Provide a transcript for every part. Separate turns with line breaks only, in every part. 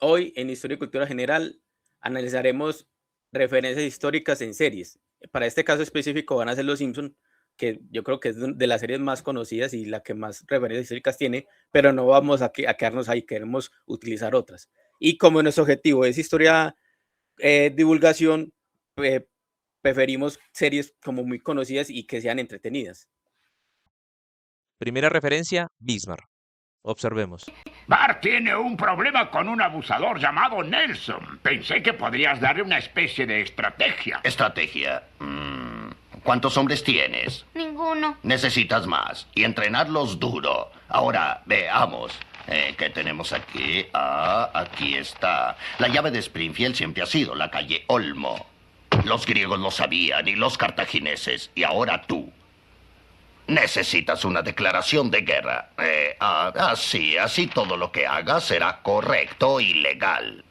Hoy en Historia y Cultura General analizaremos referencias históricas en series. Para este caso específico van a ser Los Simpson, que yo creo que es de las series más conocidas y la que más referencias históricas tiene, pero no vamos a quedarnos ahí, queremos utilizar otras. Y como nuestro objetivo es historia, divulgación, eh, preferimos series como muy conocidas y que sean entretenidas.
Primera referencia, Bismarck. Observemos.
Bart tiene un problema con un abusador llamado Nelson. Pensé que podrías darle una especie de estrategia.
Estrategia. ¿Cuántos hombres tienes?
Ninguno.
Necesitas más. Y entrenarlos duro. Ahora, veamos. ¿Qué tenemos aquí? Aquí está. La llave de Springfield siempre ha sido la calle Olmo. Los griegos lo sabían y los cartagineses. Y ahora tú. Necesitas una declaración de guerra. Así todo lo que hagas será correcto y legal.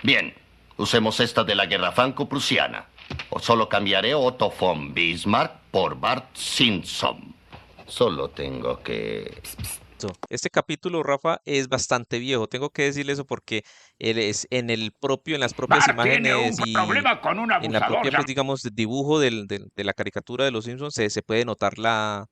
Bien, usemos esta de la guerra franco-prusiana. O solo cambiaré Otto von Bismarck por Bart Simpson. Solo tengo que...
Este capítulo, Rafa, es bastante viejo. Tengo que decirle eso porque él es en las propias
Bart tiene un
imágenes y
problema con un
en la
abusador
propia, pues,
llamado...
digamos, dibujo de la caricatura de los Simpsons se puede notar la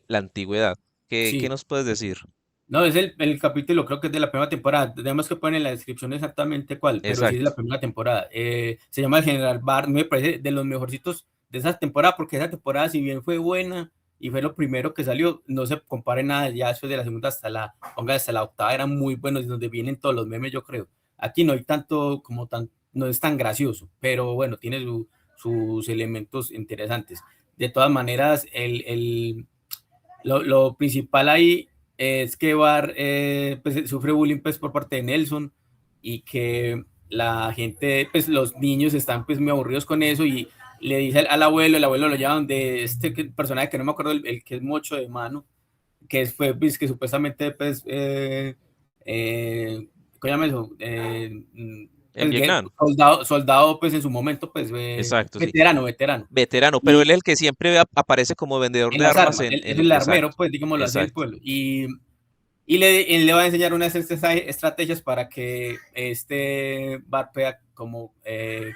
antigüedad. ¿Qué
Sí,
nos puedes decir?
no, es el capítulo, creo que es de la primera temporada. Tenemos que poner en la descripción exactamente cuál, pero sí es de
Exacto.
la primera temporada. Se llama El General Bart, me parece de los mejorcitos de esa temporada, porque esa temporada, si bien fue buena y fue lo primero que salió, no se compare nada. Ya después de la segunda hasta la octava eran muy buenos, donde vienen todos los memes, yo creo. Aquí no hay tanto, no es tan gracioso, pero bueno, tiene sus elementos interesantes. De todas maneras, lo principal ahí es que Bar pues, sufre bullying pues, por parte de Nelson y que la gente, pues los niños están pues muy aburridos con eso y le dice al abuelo, el abuelo lo llama donde este personaje que no me acuerdo, el que es mocho de mano, que fue pues, que supuestamente pues ¿cómo llama eso?
En Vietnam.
Soldado pues en su momento pues
Exacto, sí.
veterano
Veterano, pero
y
él es el que siempre aparece como vendedor
en
de
las
armas
armas, es el armero
exacto,
pues digámoslo así del
exacto.
pueblo y él le va a enseñar unas estrategias para que este Bart pueda como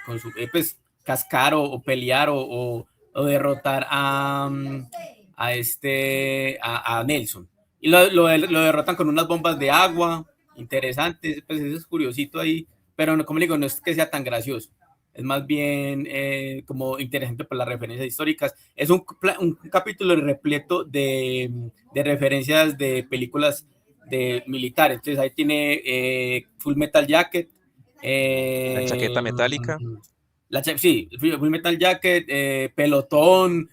con su, pues, cascar o pelear o derrotar a Nelson. Y lo derrotan con unas bombas de agua, interesantes, pues eso es curiosito ahí, pero no, como le digo, no es que sea tan gracioso. Es más bien como interesante por las referencias históricas. Es un capítulo repleto de referencias de películas de militares. Entonces ahí tiene Full Metal Jacket.
La chaqueta metálica.
Sí, Full Metal Jacket, Pelotón.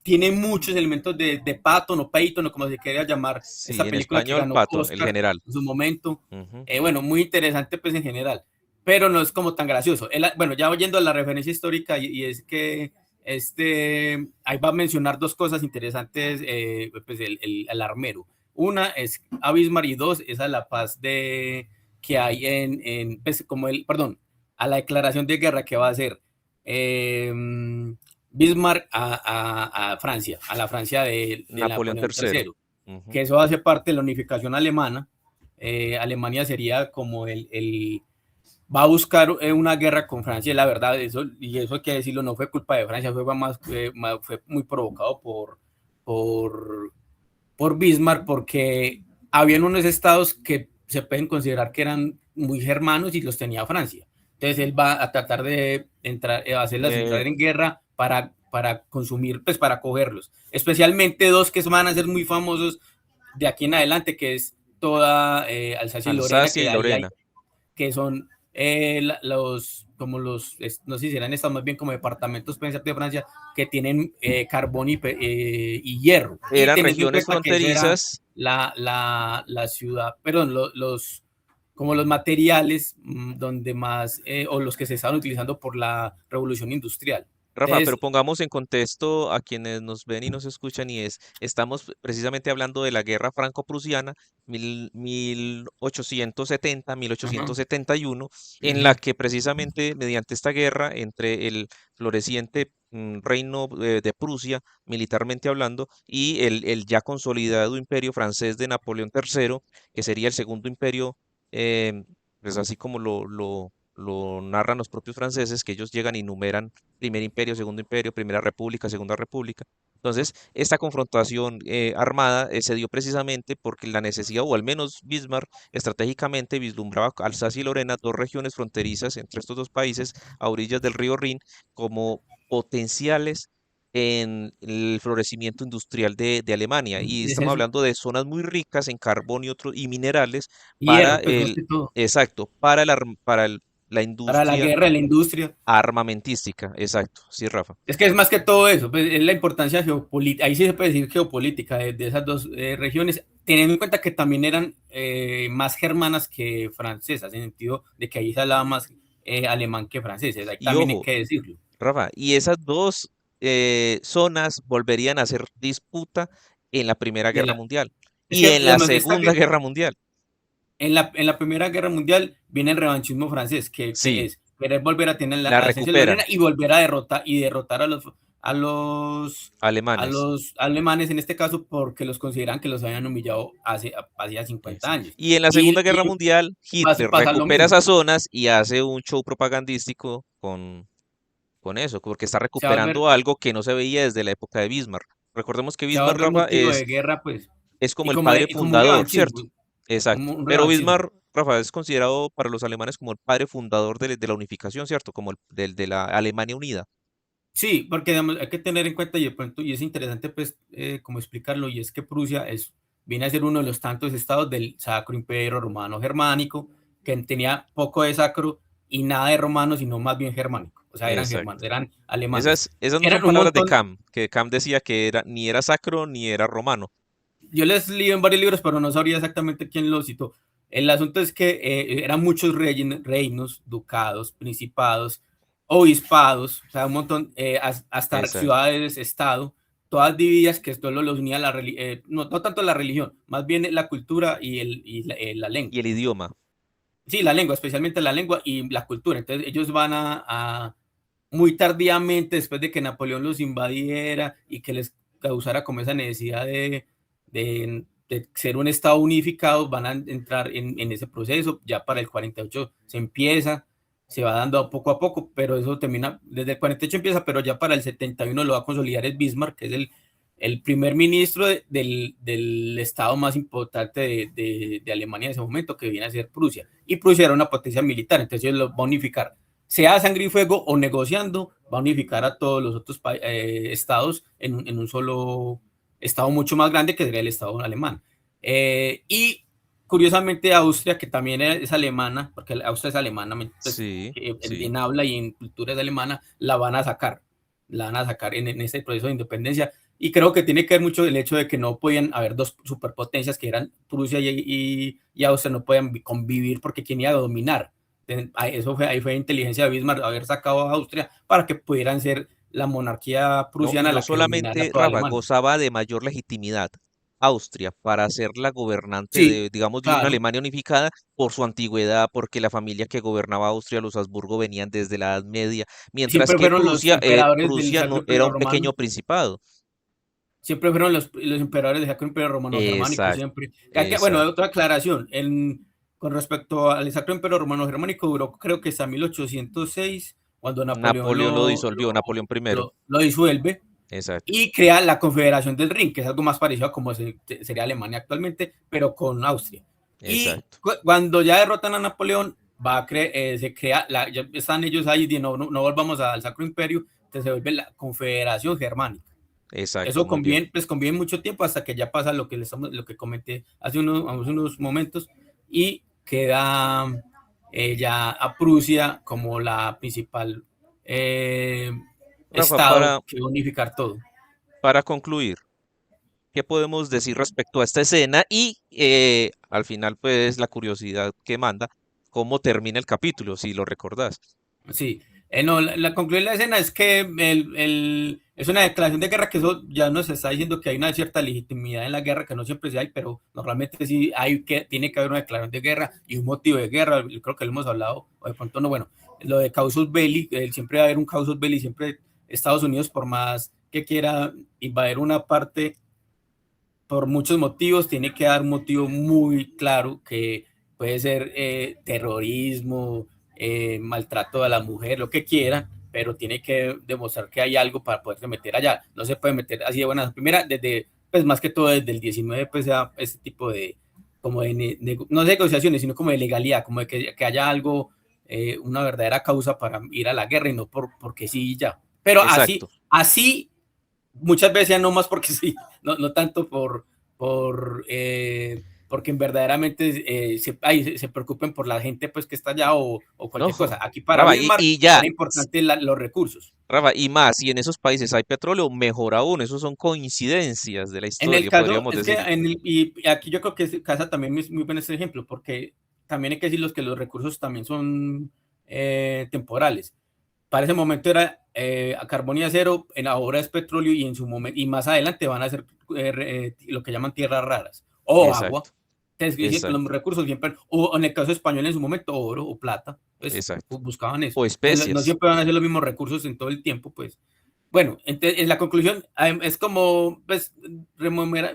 Tiene muchos elementos de Patton o Peyton, o como se quiera llamar,
Sí,
esta
en
película que
español,
ganó
Patton, el
Oscar
general.
en su momento.
Ujú.
Bueno, muy interesante pues en general, pero no es como tan gracioso. Bueno, ya oyendo a la referencia histórica y es que ahí va a mencionar dos cosas interesantes, pues el armero. Una es a Bismarck y dos es a la paz que hay pues como perdón, a la declaración de guerra que va a hacer Bismarck a Francia, a la Francia de
Napoleón
Napoleón
III.
III,
Ujú.
que eso hace parte de la unificación alemana. Alemania sería como va a buscar una guerra con Francia, la verdad, y eso hay que decirlo, no fue culpa de Francia, fue muy provocado por, por Bismarck, porque habían unos estados que se pueden considerar que eran muy germanos y los tenía Francia. Entonces él va a tratar de hacerlas entrar
Eh,
en guerra para consumir, pues para cogerlos. Especialmente dos que van a ser muy famosos de aquí en adelante, que es toda Alsacia y Lorena,
Alsacia
que
y
ahí hay
Lorena.
que son como no sé si serán estas más bien como departamentos de Francia que tienen carbón y hierro. Y
Eran
teniendo en
regiones
cuenta que esa era
fronterizas.
la ciudad, perdón, como los materiales donde más, o los que se estaban utilizando por la revolución industrial.
Rafa, pero
Entonces,
pongamos en contexto a quienes nos ven y nos escuchan estamos precisamente hablando de la guerra franco-prusiana 1870,
ajá,
1871, en la
uh-huh,
que precisamente mediante esta guerra entre el floreciente reino de Prusia, militarmente hablando, y el ya consolidado imperio francés de Napoleón III, que sería el segundo imperio pues así como lo narran los propios franceses, que ellos llegan y numeran primer imperio, segundo imperio, primera república, segunda república. Entonces, esta confrontación armada se dio precisamente porque la necesidad, o al menos Bismarck estratégicamente vislumbraba Alsacia y Lorena, dos regiones fronterizas entre estos dos países a orillas del río Rin, como potenciales en el florecimiento industrial de Alemania. Y
Es
estamos
eso.
hablando de zonas muy ricas en carbón y minerales para
Hierro, pues más
el,
que todo.
exacto, para la
Para la
industria
guerra, la industria.
armamentística, exacto, sí, Rafa.
Es que es más que todo eso, pues, es la importancia geopolítica, ahí sí se puede decir geopolítica de esas dos regiones, teniendo en cuenta que también eran más germanas que francesas, en el sentido de que ahí se hablaba más alemán que francés, ahí
Y
también hay
ojo,
que decirlo.
Rafa, y esas dos zonas volverían a ser disputa en la Primera
Y en
Guerra
la,
Mundial
es
y
que
en la
además de
Segunda Guerra Mundial.
en la Primera Guerra Mundial viene el revanchismo francés, que
Sí,
es querer volver a tener
la
la Alsacia y Lorena
recuperan
y volver a derrotar a
alemanes.
los alemanes en este caso porque los consideran que los habían humillado hacía 50
Exacto.
años.
Y en la Segunda Guerra
Y
Mundial,
va a
Hitler
pasar lo
recupera
mismo.
esas zonas y hace un show propagandístico con eso, porque está
Se va a volver,
recuperando algo que no se veía desde la época de Bismarck. Recordemos que
se va a
Bismarck,
volver
Rafa,
motivo de guerra, pues,
es como el padre
y como un
fundador,
revanchismo,
¿cierto? Exacto.
como un
Pero
revanchismo.
Bismarck, Rafa, es considerado para los alemanes como el padre fundador de la unificación, ¿cierto? Como de la Alemania unida.
Sí, porque digamos, hay que tener en cuenta y de pronto, y es interesante pues como explicarlo, y es que Prusia viene a ser uno de los tantos estados del Sacro Imperio Romano Germánico, que tenía poco de sacro y nada de romano, sino más bien germánico. O sea, eran germanos,
Exacto.
eran alemanes.
Esas no son
Eran un
palabras de
montón,
Kant, que Kant decía que ni era sacro ni era romano.
yo les leí en varios libros, pero no sabría exactamente quién lo citó. El asunto es que eran muchos reinos, ducados, principados, obispados, o sea, un montón, hasta
Exacto.
ciudades, estado, todas divididas que esto los unía a no tanto la religión, más bien la cultura la
Y
lengua.
el idioma.
Sí, la lengua, especialmente la lengua y la cultura. Entonces ellos van muy tardíamente, después de que Napoleón los invadiera y que les causara como esa necesidad de ser un Estado unificado, van a entrar en ese proceso. Ya para el 48 se empieza, se va dando poco a poco, pero eso termina, desde el 48 empieza, pero ya para el 71 lo va a consolidar el Bismarck, que es el primer ministro del estado más importante de Alemania en ese momento, que viene a ser Prusia. Y Prusia era una potencia militar, entonces ellos lo va a unificar, sea a sangre y fuego o negociando, va a unificar a todos los otros estados en un solo estado mucho más grande que sería el estado alemán. Y curiosamente Austria, que también es alemana, porque Austria es alemana, pues,
Sí, sí.
en habla y en cultura es alemana, la van a sacar en este proceso de independencia. Y creo que tiene que ver mucho el hecho de que no podían haber dos superpotencias que eran Prusia y Austria, no podían convivir porque quién iba a dominar. Ahí fue inteligencia de Bismarck haber sacado a Austria para que pudieran ser la monarquía
No, y
prusiana
no
la que dominara
solamente,
toda
Rafa,
Alemania.
gozaba de mayor legitimidad Austria para ser la gobernante
Sí,
de, digamos, de una
claro.
Alemania unificada por su antigüedad, porque la familia que gobernaba Austria, los Habsburgo, venían desde la Edad Media, mientras
Siempre
que
fueron los
Prusia,
emperadores del
Prusia
Sacro
no era
Imperio
un pequeño
Romano.
principado.
Siempre fueron los emperadores del Sacro Imperio Romano Germánico,
Exacto,
siempre. Bueno,
exacto.
otra aclaración. Con respecto al Sacro Imperio Romano Germánico, duró creo que hasta 1806, cuando Napoleón
Napoleón lo disolvió, Napoleón primero.
lo disuelve
Exacto,
y crea la Confederación del Rin, que es algo más parecido a como sería Alemania actualmente, pero con Austria. Y
exacto,
cuando ya derrotan a Napoleón, se crea, ya están ellos ahí y no volvamos al Sacro Imperio, entonces se vuelve la Confederación Germánica.
exacto,
Eso
muy bien.
conviene mucho tiempo hasta que ya pasa lo que comenté hace unos momentos y queda ya a Prusia como la principal eh,
Rafa,
estado que va a unificar todo.
para concluir, ¿qué podemos decir respecto a esta escena? Y al final, pues, la curiosidad que manda, ¿cómo termina el capítulo, si lo recordás?
Sí, no, la conclusión de la escena es que es una declaración de guerra, que eso ya nos está diciendo que hay una cierta legitimidad en la guerra, que no siempre se hay, pero normalmente sí tiene que haber una declaración de guerra y un motivo de guerra. Yo creo que lo hemos hablado, o de pronto no, bueno, lo de casus belli, siempre va a haber un casus belli, siempre Estados Unidos, por más que quiera invadir una parte por muchos motivos, tiene que dar un motivo muy claro que puede ser terrorismo, maltrato a la mujer, lo que quieran, pero tiene que demostrar que hay algo para poderse meter allá. No se puede meter así de buenas. Primera, desde, pues más que todo desde el 19, pues sea este tipo de, como de, no de negociaciones, sino como de legalidad, como de que haya algo, una verdadera causa para ir a la guerra y no porque sí ya. Pero
Exacto.
así muchas veces no más porque sí, no tanto porque verdaderamente se preocupen por la gente pues que está allá o cualquier cosa.
No,
Aquí para
Rafa,
Bismarck
y ya,
era importante los recursos.
Rafa, y más, si en esos países hay petróleo, mejor aún, esos son coincidencias de la
En el
historia,
caso,
podríamos
es que
decir.
y aquí yo creo que casa también es muy buen este ejemplo, porque también hay que decir que los recursos también son temporales. Para ese momento era a carbón y acero, ahora es petróleo y en su momento, y más adelante van a ser lo que llaman tierras raras o agua.
Exacto,
Es decir, que los
exacto,
recursos siempre, o en el caso español en su momento, oro o plata, pues
exacto.
buscaban eso.
O
Entonces, no
especias.
siempre van a ser los mismos recursos en todo el tiempo, pues. Bueno, entonces, en la conclusión es como, pues,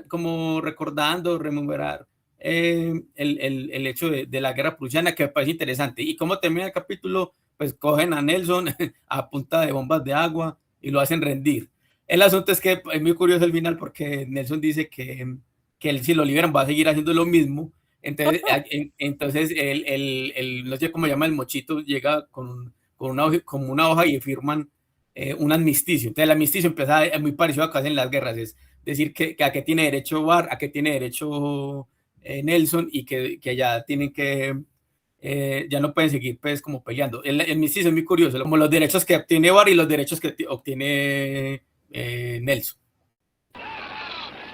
como recordando, rememorar el hecho de la guerra prusiana, que me parece interesante. Y cómo termina el capítulo, pues cogen a Nelson a punta de bombas de agua y lo hacen rendir. El asunto es que es muy curioso el final porque Nelson dice que él, si lo liberan va a seguir haciendo lo mismo. Entonces no sé cómo llama el mochito, llega como una hoja y firman un amnisticio. Entonces el amnisticio empieza muy parecido a lo que hacen las guerras, es decir, que a qué tiene derecho Bar, a qué tiene derecho Nelson y que ya tienen que, ya no pueden seguir pues como peleando. El amnisticio es muy curioso, como los derechos que obtiene Bar y los derechos que obtiene Nelson.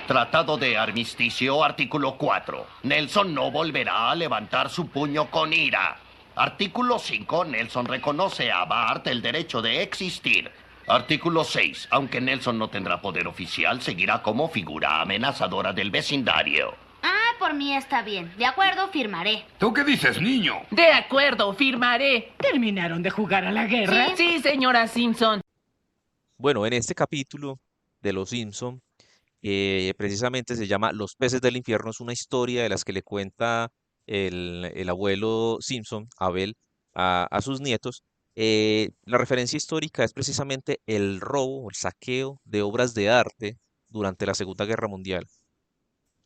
Tratado de armisticio, artículo 4. Nelson no volverá a levantar su puño con ira. Artículo 5. Nelson reconoce a Bart el derecho de existir. Artículo 6. Aunque Nelson no tendrá poder oficial, seguirá como figura amenazadora del vecindario.
Ah, por mí está bien. De acuerdo, firmaré.
¿Tú qué dices, niño?
De acuerdo, firmaré. ¿Terminaron de jugar a la guerra? Sí, señora Simpson.
Bueno, en este capítulo de Los Simpson, precisamente se llama Los peces del infierno, es una historia de las que le cuenta el abuelo Simpson, Abel, a sus nietos. La referencia histórica es precisamente el robo, el saqueo de obras de arte durante la Segunda Guerra Mundial.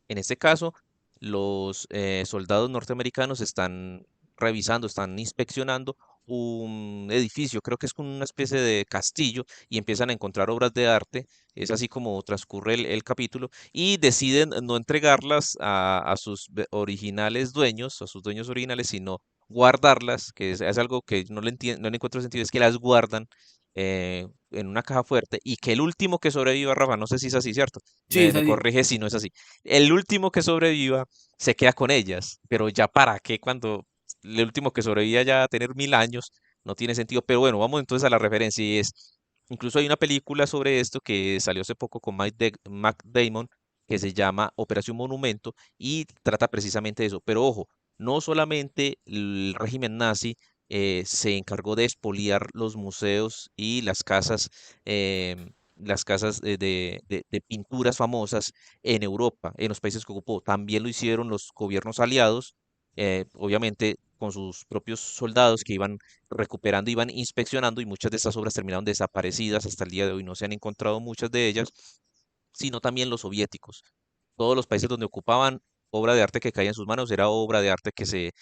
En este caso, los soldados norteamericanos están revisando, están inspeccionando un edificio, creo que es como una especie de castillo, y empiezan a encontrar obras de arte. Es así como transcurre el capítulo, y deciden no entregarlas a sus originales dueños, a sus dueños originales, sino guardarlas, que es algo que no le encuentro sentido, es que las guardan en una caja fuerte, y que el último que sobreviva, Rafa, no sé si es así, ¿cierto?
Sí,
Me corrige si no es así. El último que sobreviva se queda con ellas, pero ya para qué cuando el último que sobreviva ya a tener 1000 años, no tiene sentido. Pero bueno, vamos entonces a la referencia y es, incluso hay una película sobre esto que salió hace poco con Matt Damon, que se llama Operación Monumento, y trata precisamente de eso. Pero ojo, no solamente el régimen nazi se encargó de expoliar los museos y las casas de pinturas famosas en Europa, en los países que ocupó. También lo hicieron los gobiernos aliados, obviamente con sus propios soldados que iban recuperando, iban inspeccionando, y muchas de estas obras terminaron desaparecidas hasta el día de hoy. No se han encontrado muchas de ellas, sino también los soviéticos. Todos los países donde ocupaban obra de arte que caía en sus manos era obra de arte que se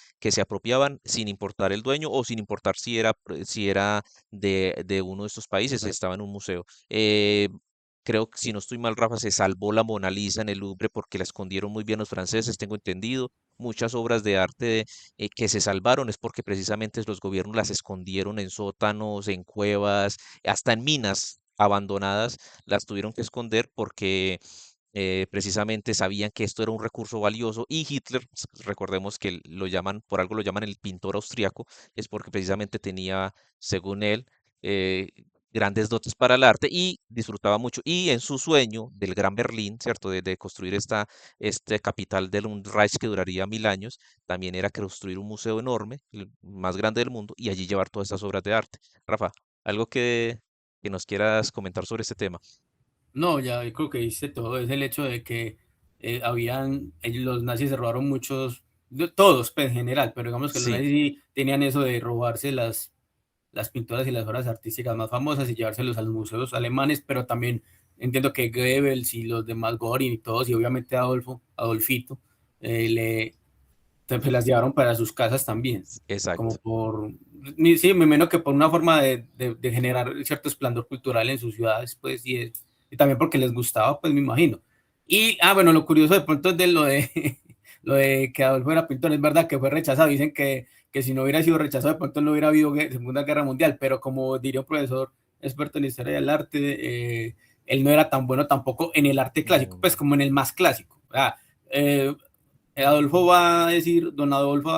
apropiaban sin importar el dueño o sin importar si era de uno de estos países, estaba en un museo. Creo que si no estoy mal, Rafa, se salvó la Mona Lisa en el Louvre porque la escondieron muy bien los franceses, tengo entendido. Muchas obras de arte que se salvaron es porque precisamente los gobiernos las escondieron en sótanos, en cuevas, hasta en minas abandonadas, las tuvieron que esconder porque precisamente sabían que esto era un recurso valioso, y Hitler, recordemos que lo llaman, por algo lo llaman el pintor austriaco, es porque precisamente tenía, según él, eh, grandes dotes para el arte y disfrutaba mucho. Y en su sueño del Gran Berlín, ¿cierto? De construir este capital del un Reich que duraría 1000 años, también era construir un museo enorme, el más grande del mundo, y allí llevar todas estas obras de arte. Rafa, algo que nos quieras comentar sobre este tema.
No, ya yo creo que dice todo, es el hecho de que los nazis se robaron muchos todos pues, en general, pero digamos que los
Sí,
nazis sí tenían eso de robarse las pinturas y las obras artísticas más famosas y llevárselos a los museos alemanes, pero también entiendo que Goebbels y los demás, Göring y todos, y obviamente Adolfito, le, se las llevaron para sus casas también,
exacto.
como sí, me imagino que por una forma de generar cierto esplendor cultural en sus ciudades, pues, y también porque les gustaba, pues, me imagino. Y, bueno, lo curioso de pronto es de lo de, lo de que Adolfo era pintor, es verdad que fue rechazado, dicen que si no hubiera sido rechazado, de pronto no hubiera habido Segunda Guerra Mundial, pero como diría un profesor experto en historia del arte, él no era tan bueno tampoco en el arte clásico, pues como en el más clásico. Eh, don Adolfo va a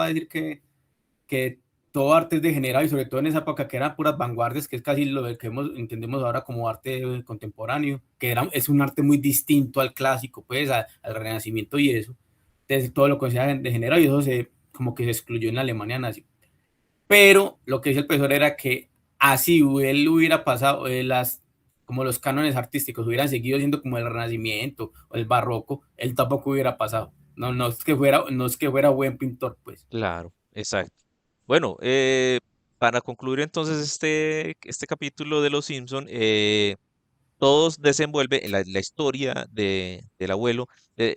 decir que todo arte es degenerado y sobre todo en esa época que eran puras vanguardias, que es casi lo que entendemos ahora como arte contemporáneo, es un arte muy distinto al clásico, pues al Renacimiento y eso. Entonces todo lo consideran degenerado y eso como que se excluyó en la Alemania nazi. Pero lo que dice el profesor era que así él hubiera pasado, como los cánones artísticos hubieran seguido siendo como el Renacimiento o el Barroco, él tampoco hubiera pasado. No es que fuera buen pintor, pues.
Claro, exacto. Bueno, para concluir entonces este capítulo de Los Simpson, todos desenvuelve en la historia del abuelo,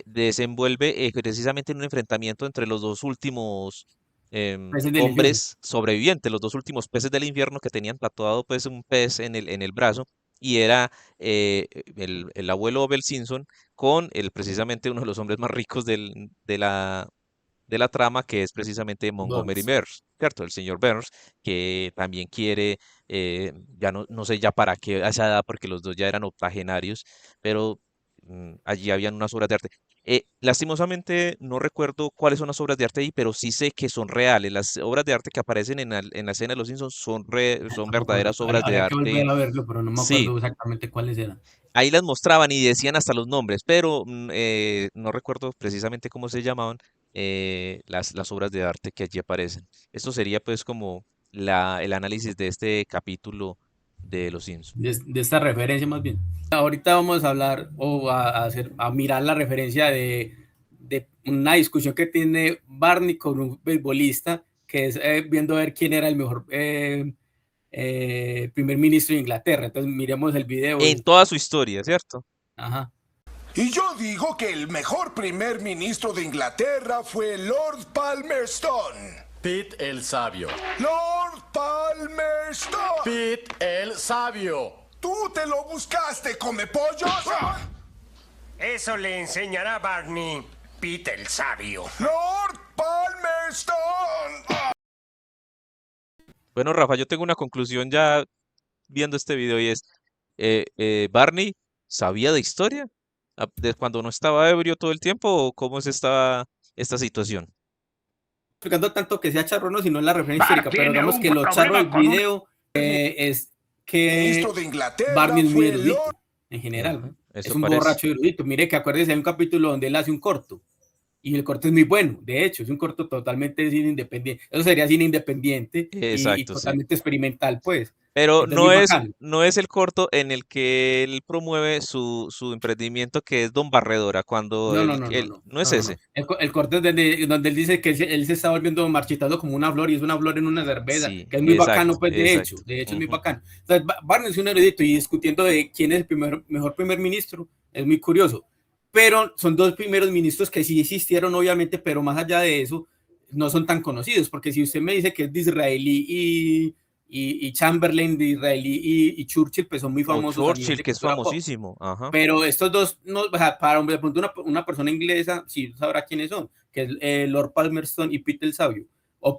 desenvuelve precisamente en un enfrentamiento entre los dos últimos
Peces del infierno.
hombres sobrevivientes, los dos últimos peces del infierno que tenían tatuado pues un pez en el brazo, y era el abuelo Bell Simpson con precisamente uno de los hombres más ricos de la trama, que es precisamente Montgomery
Burns.
Burns, ¿cierto? El señor Burns, que también quiere, ya no sé ya para qué a esa edad, porque los dos ya eran octogenarios, pero allí habían unas obras de arte. Lastimosamente no recuerdo cuáles son las obras de arte ahí, pero sí sé que son reales. Las obras de arte que aparecen en la escena de Los Simpsons son
Tampoco,
verdaderas obras de
habría que
arte.
volver a verlo, pero no me
Sí,
acuerdo exactamente cuáles eran.
ahí las mostraban y decían hasta los nombres, pero no recuerdo precisamente cómo se llamaban las obras de arte que allí aparecen. Esto sería pues como el análisis de este capítulo de Los Simpson.
De esta referencia más bien. Ahorita vamos a hablar o a mirar la referencia de una discusión que tiene Barney con un beisbolista, que es viendo a ver quién era el mejor primer ministro de Inglaterra. Entonces miremos el video.
En toda su historia, ¿cierto?
Ajá.
Y yo digo que el mejor primer ministro de Inglaterra fue Lord Palmerston.
Pete el Sabio.
Lord Palmerston.
Pete el Sabio.
¿Tú te lo buscaste, come pollos?
Eso le enseñará Barney, Pete el Sabio.
Lord Palmerston.
Bueno, Rafa, yo tengo una conclusión ya viendo este video y es, Barney sabía de historia de cuando no estaba ebrio todo el tiempo, o cómo es esta situación.
Explicando tanto que sea charro, no, sino en la referencia
Bart
histórica, pero
tiene
digamos
un
que lo charro del
problema con un
video es que
Ministro de Inglaterra
Barney es muy
fue
erudito,
Lord.
en general.
Ujú,
Es
eso
un
parece.
borracho erudito. Mire que acuérdese, hay un capítulo donde él hace un corto. Y el corto es muy bueno, de hecho, es un corto totalmente de cine independiente. Eso sería cine independiente y
Exacto, sí.
totalmente experimental, pues.
Pero
Entonces, muy bacano.
no es el corto en el que él promueve su emprendimiento, que es Don Barredora, cuando
No, no, no, no, no,
no es
no, no, no.
ese.
El corto es donde él dice que él se está volviendo marchitado como una flor y es una flor en una cerveza,
Sí,
que es muy
exacto,
bacano, pues
exacto.
de hecho es muy
Ujú.
bacano. Entonces, Barney es un erudito y discutiendo de quién es el mejor primer ministro, es muy curioso. Pero son dos primeros ministros que sí existieron, obviamente, pero más allá de eso, no son tan conocidos, porque si usted me dice que es Disraeli y Chamberlain, Disraeli y Churchill, pues son muy
O
famosos a nivel
Churchill,
de
que es
cultura pop.
famosísimo. Ajá.
Pero estos dos, no, o sea, para de pronto una persona inglesa, sí sabrá quiénes son, que es Lord Palmerston y Pete el Sabio.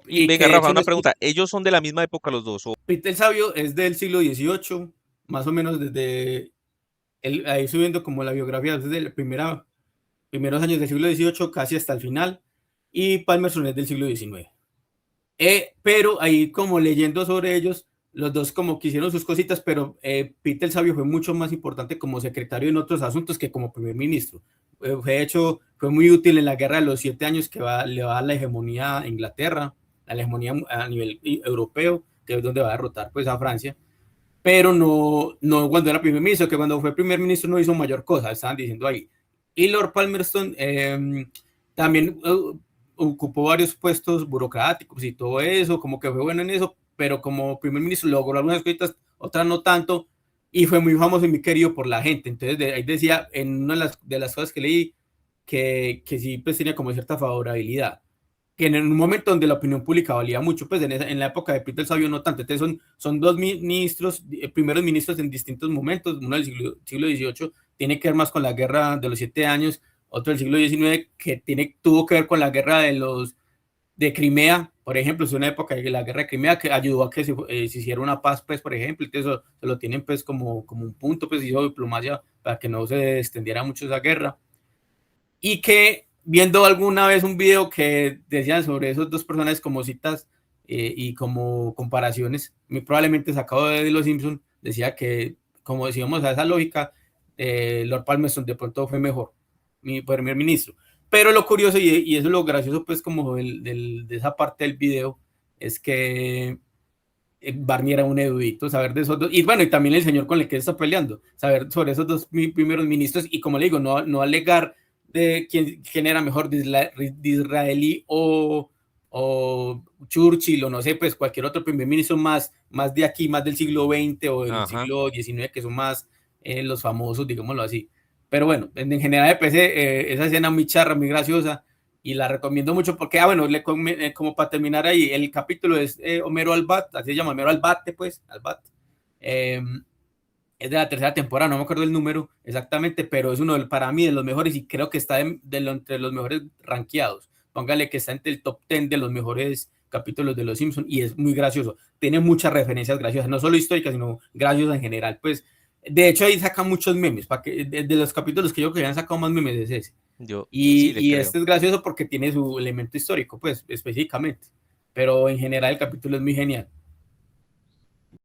Y
Y que
venga,
de
Rafa,
hecho
una pregunta. ¿Ellos son de la misma época los dos?
Pete el Sabio es del siglo XVIII, más o menos desde, ahí subiendo como la biografía, desde los primeros años del siglo XVIII casi hasta el final, y Palmerston es del siglo XIX. Pero ahí como leyendo sobre ellos, los dos como que hicieron sus cositas, pero Pete el Sabio fue mucho más importante como secretario en otros asuntos que como primer ministro. De hecho, fue muy útil en la guerra de los 7 años que le va a dar la hegemonía a Inglaterra, la hegemonía a nivel europeo, que es donde va a derrotar pues a Francia, pero no cuando era primer ministro, que cuando fue primer ministro no hizo mayor cosa, estaban diciendo ahí. Y Lord Palmerston también ocupó varios puestos burocráticos y todo eso, como que fue bueno en eso, pero como primer ministro logró algunas cositas, otras no tanto, y fue muy famoso y muy querido por la gente. Entonces ahí decía, en una de las cosas que leí, que sí pues tenía como cierta favorabilidad, que en un momento donde la opinión pública valía mucho, pues en la época de Peter el Sabio no tanto. Entonces son dos ministros, primeros ministros en distintos momentos, uno del siglo XVIII, tiene que ver más con la guerra de los 7 años, otro del siglo XIX, que tuvo que ver con la guerra de Crimea, por ejemplo. Es una época de la guerra de Crimea que ayudó a que se hiciera una paz, pues, por ejemplo. Entonces eso se lo tienen pues como un punto, pues hizo diplomacia para que no se extendiera mucho esa guerra. Y que viendo alguna vez un video que decían sobre esos dos personajes como citas y como comparaciones, muy probablemente sacado de Los Simpsons, decía que, como decíamos a esa lógica, Lord Palmerston de pronto fue mejor, mi primer ministro. Pero lo curioso, y eso es lo gracioso, pues, como de esa parte del video, es que Barney era un erudito, saber de esos dos, y bueno, y también el señor con el que está peleando, saber sobre esos dos primeros ministros, y como le digo, no alegar de quién era mejor, Disraeli o Churchill, o no sé, pues cualquier otro primer ministro más de aquí, más del siglo XX o del siglo XIX, que son más los famosos, digámoslo así. Pero bueno, en general me parece esa escena muy charra, muy graciosa, y la recomiendo mucho porque, bueno, como para terminar ahí, el capítulo es Homero al Bat, así se llama, Homero al Bate, pues, al Bat. Es de la tercera temporada, no me acuerdo el número exactamente, pero es uno para mí de los mejores, y creo que está entre los mejores rankeados. Póngale que está entre el top 10 de los mejores capítulos de Los Simpsons, y es muy gracioso. Tiene muchas referencias graciosas, no solo históricas, sino graciosas en general. Pues, de hecho, ahí sacan muchos memes. De los capítulos que yo creo que han sacado más memes es ese. Y este es gracioso porque tiene su elemento histórico, pues, específicamente. Pero en general el capítulo es muy genial.